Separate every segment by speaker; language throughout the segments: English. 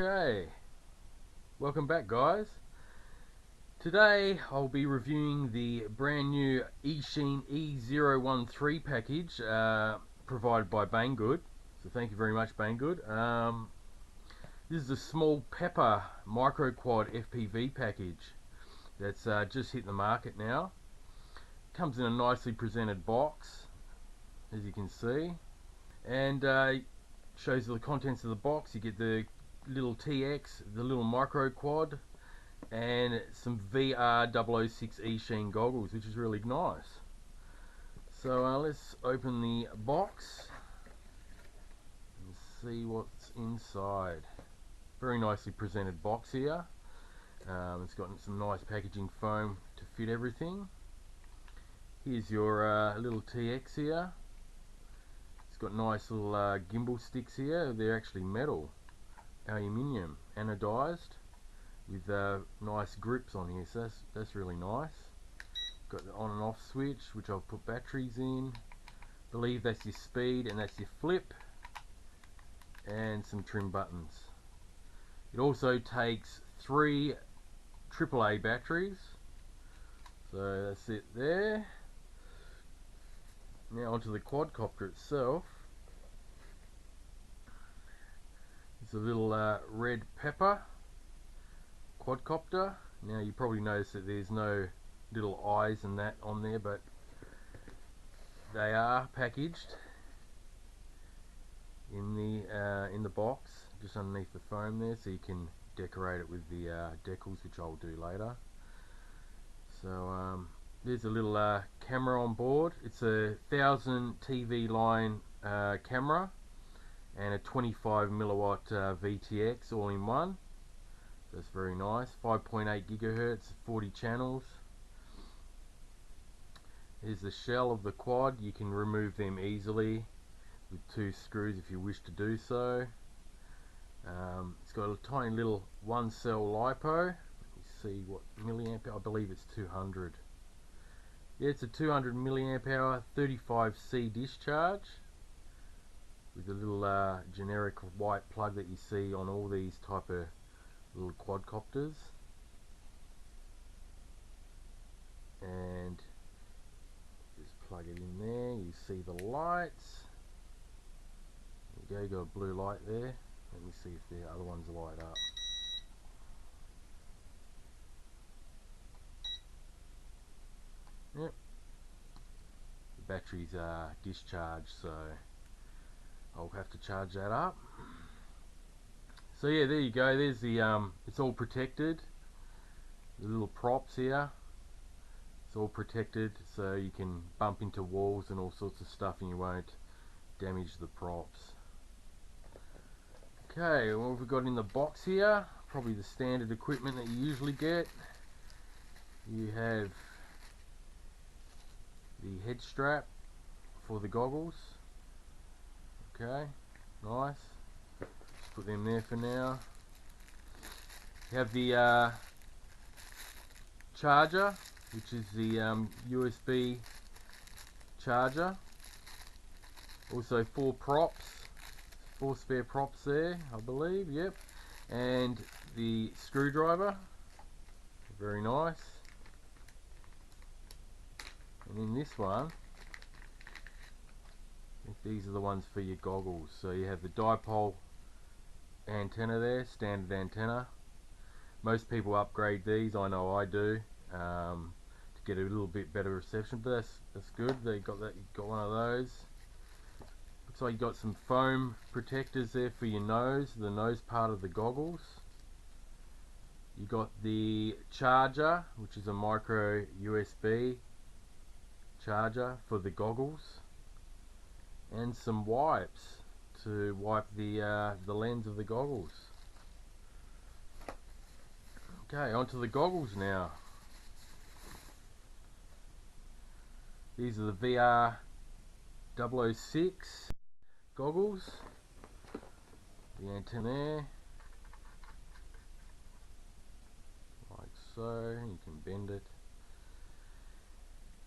Speaker 1: Okay, welcome back guys. Today I'll be reviewing the brand new Eachine E013 package provided by Banggood. So thank you very much Banggood. This is a small pepper micro quad FPV package that's just hit the market now. Comes in a nicely presented box, as you can see, and shows you the contents of the box. You get the little TX, the little micro quad, and some VR006 Eachine goggles, which is really nice. So let's open the box and see what's inside. Very nicely presented box here. It's got some nice packaging foam to fit everything. Here's your little TX here. It's got nice little gimbal sticks here. They're actually metal, aluminium, anodized, with nice grips on here, so that's really nice. Got the on and off switch, which I'll put batteries in. Believe that's your speed and that's your flip, and some trim buttons. It also takes 3 AAA batteries, so that's it there. Now onto the quadcopter itself. It's a little red pepper quadcopter. Now you probably notice that there's no little eyes and that on there, but they are packaged in the box just underneath the foam there, so you can decorate it with the decals, which I'll do later. So there's a little camera on board. It's a 1000 TV line camera and a 25 milliwatt VTX all in one. That's very nice. 5.8 gigahertz, 40 channels. Here's the shell of the quad. You can remove them easily with 2 screws if you wish to do so. It's got a tiny little 1 cell LiPo. Let me see what milliamp hour. I believe it's 200. Yeah, it's a 200 milliamp hour 35C discharge with a little generic white plug that you see on all these type of little quadcopters. And just plug it in there. You see the lights. There you go, got a blue light there. Let me see if the other ones light up. Yep. The batteries are discharged, so I'll have to charge that up. So yeah, there you go. There's the it's all protected. The little props here. It's all protected, so you can bump into walls and all sorts of stuff, and you won't damage the props. Okay, what have we got in the box here? Probably the standard equipment that you usually get. You have the head strap for the goggles. Okay, nice. Just put them there for now. You have the charger, which is the USB charger. Also 4 props, 4 spare props there, I believe. Yep. And the screwdriver, very nice. And in this one, I think these are the ones for your goggles. So you have the dipole antenna there, standard antenna. Most people upgrade these, I know I do, to get a little bit better reception, but that's good. They got that. You got one of those. Looks like you got some foam protectors there for your nose, the nose part of the goggles. You got the charger, which is a micro USB charger for the goggles, and some wipes to wipe the lens of the goggles. Okay, onto the goggles now. These are the VR006 goggles. The antenna, like so. You can bend it.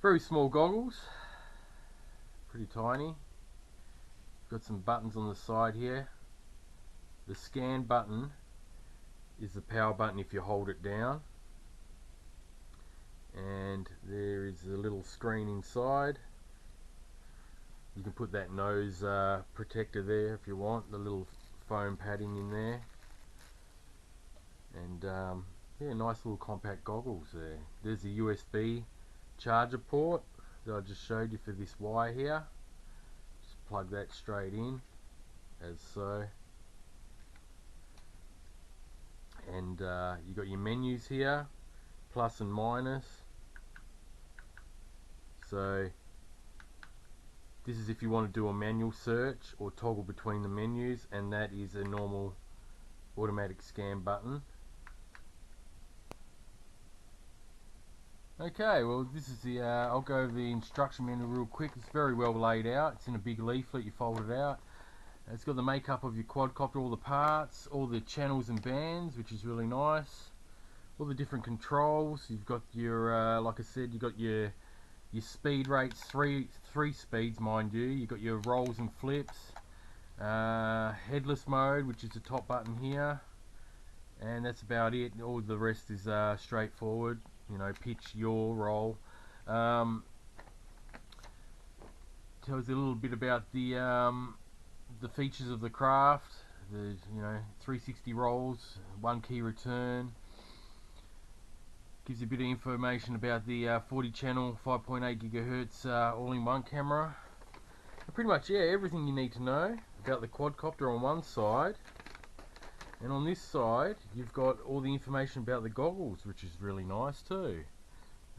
Speaker 1: Very small goggles, pretty tiny. Got some buttons on the side here. The scan button is the power button if you hold it down, and there is a little screen inside. You can put that nose protector there if you want, the little foam padding in there, and yeah, nice little compact goggles there. There's the USB charger port that I just showed you for this wire here. Just plug that straight in as so, and you got your menus here, plus and minus. So this is if you want to do a manual search or toggle between the menus, and that is a normal automatic scan button. Okay, well this is the, I'll go over the instruction manual real quick. It's very well laid out. It's in a big leaflet, you fold it out. It's got the makeup of your quadcopter, all the parts, all the channels and bands, which is really nice. All the different controls. You've got your, like I said, you've got your speed rates, three speeds mind you. You've got your rolls and flips, headless mode, which is the top button here, and that's about it. All the rest is straightforward, you know, pitch, yaw, roll. Tells you a little bit about the features of the craft. The 360 rolls, 1 key return. Gives you a bit of information about the 40 channel 5.8 gigahertz all-in-one camera. And pretty much, yeah, everything you need to know about the quadcopter on one side, and on this side you've got all the information about the goggles, which is really nice too.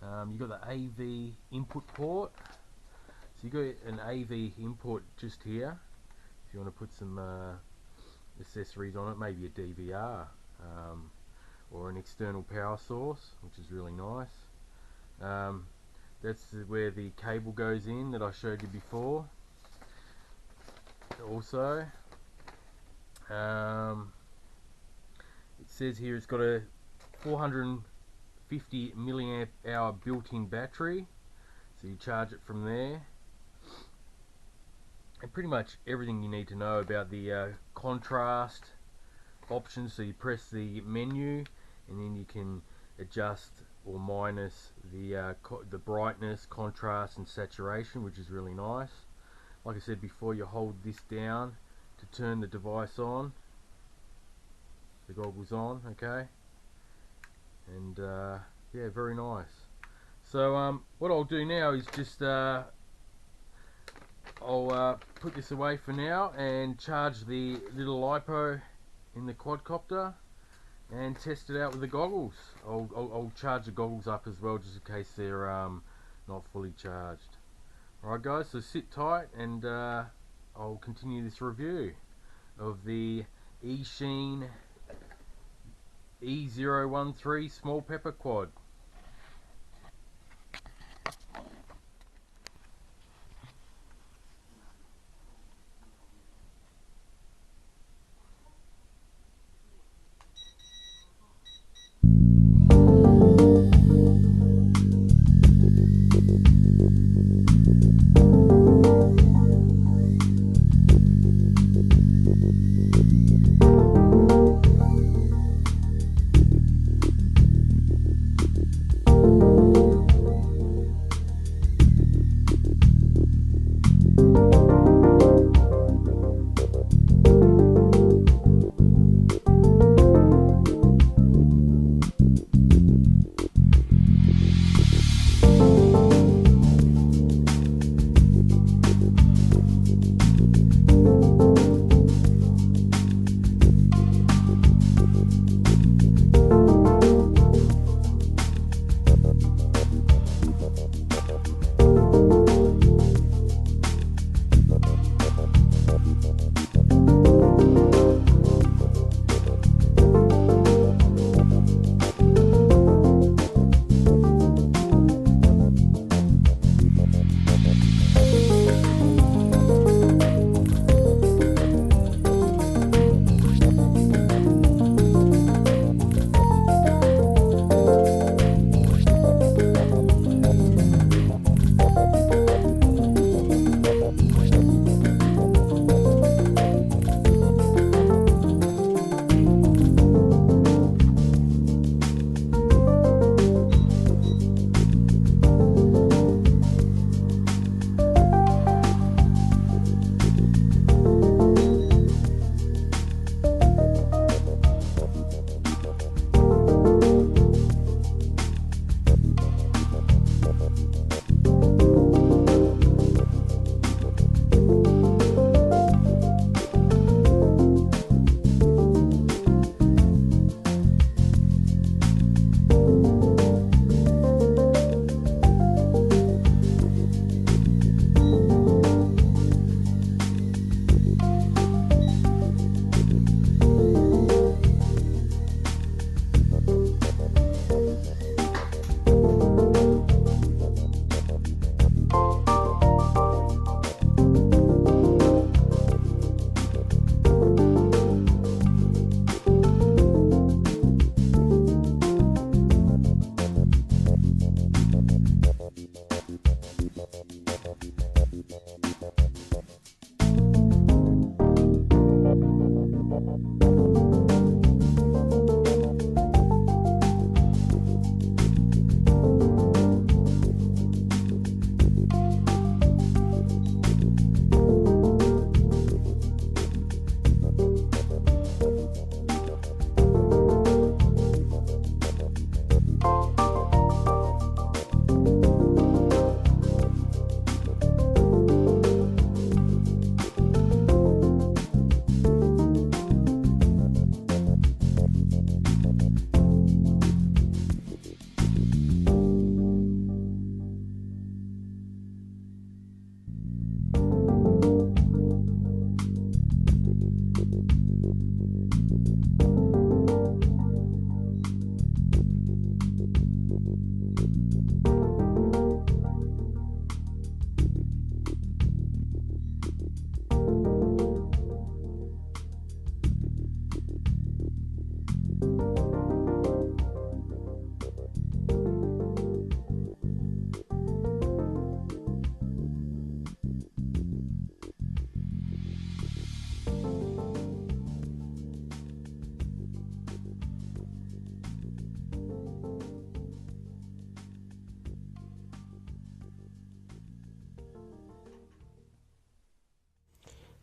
Speaker 1: You've got the AV input port, so you've got an AV input just here if you want to put some accessories on it, maybe a DVR. Or an external power source, which is really nice. That's where the cable goes in that I showed you before. Also, it says here it's got a 450 milliamp hour built-in battery, so you charge it from there. And pretty much everything you need to know about the contrast options. So you press the menu, and then you can adjust or minus the brightness, contrast and saturation, which is really nice. Like I said before, you hold this down to turn the device on, the goggles on, okay? And yeah, very nice. So what I'll do now is just I'll put this away for now and charge the little LiPo in the quadcopter and test it out with the goggles. I'll charge the goggles up as well, just in case they're not fully charged. Alright guys, so sit tight, and I'll continue this review of the Eachine E013 small pepper quad.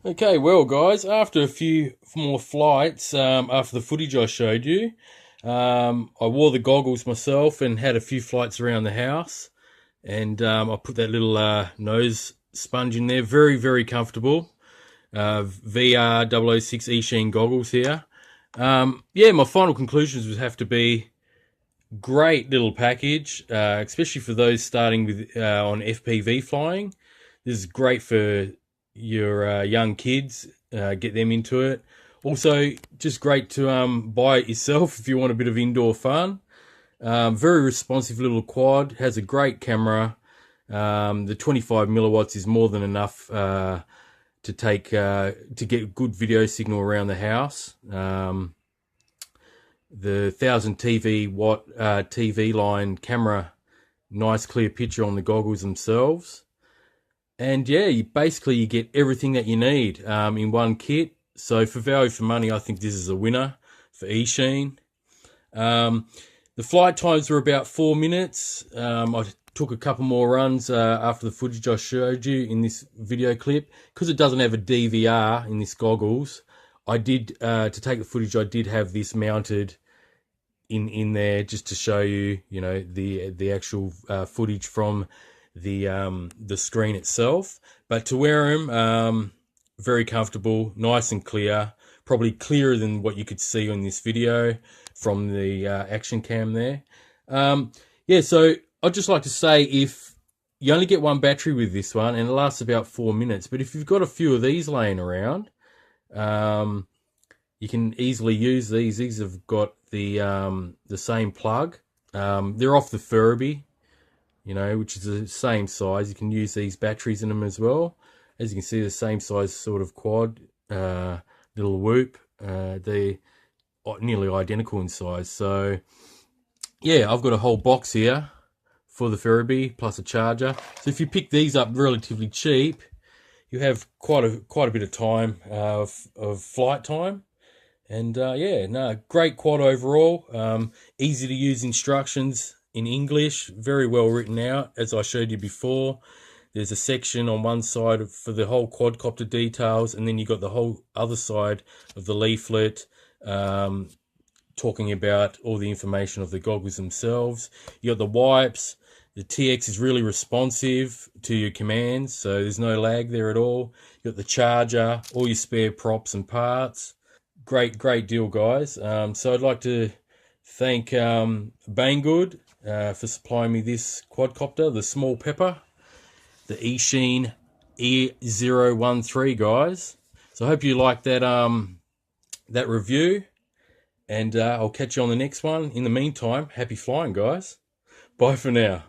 Speaker 1: Okay, well, guys, after a few more flights, after the footage I showed you, I wore the goggles myself and had a few flights around the house. And I put that little nose sponge in there. Very, very comfortable. VR 006 Eachine goggles here. Yeah, my final conclusions would have to be great little package, especially for those starting with on FPV flying. This is great for your young kids, get them into it. Also, just great to buy it yourself if you want a bit of indoor fun. Very responsive little quad, has a great camera. The 25 milliwatts is more than enough to get good video signal around the house. The 1000 watt TV line camera, nice clear picture on the goggles themselves. And yeah, you get everything that you need in one kit. So for value for money, I think this is a winner for Eachine. The flight times were about 4 minutes. I took a couple more runs after the footage I showed you in this video clip. Because it doesn't have a DVR in this goggles, I did, to take the footage, I did have this mounted in there just to show you, the actual footage from the screen itself. But to wear them, very comfortable, nice and clear, probably clearer than what you could see on this video from the action cam there. Yeah, so I'd just like to say, if you only get one battery with this one and it lasts about 4 minutes, but if you've got a few of these laying around, you can easily use these. These have got the same plug. They're off the Furby, which is the same size. You can use these batteries in them as well. As you can see, the same size sort of quad, little whoop. They're nearly identical in size. So yeah, I've got a whole box here for the Furby plus a charger. So if you pick these up relatively cheap, you have quite a bit of time of flight time. And yeah, no, great quad overall. Easy to use instructions in English, very well written out, as I showed you before. There's a section on one side for the whole quadcopter details, and then you got the whole other side of the leaflet talking about all the information of the goggles themselves. You got the wipes. The TX is really responsive to your commands, so there's no lag there at all. You got the charger, all your spare props and parts. Great deal, guys. So I'd like to thank Banggood for supplying me this quadcopter, the small pepper, the Eachine E013, guys. So I hope you like that that review, and I'll catch you on the next one. In the meantime, happy flying, guys. Bye for now.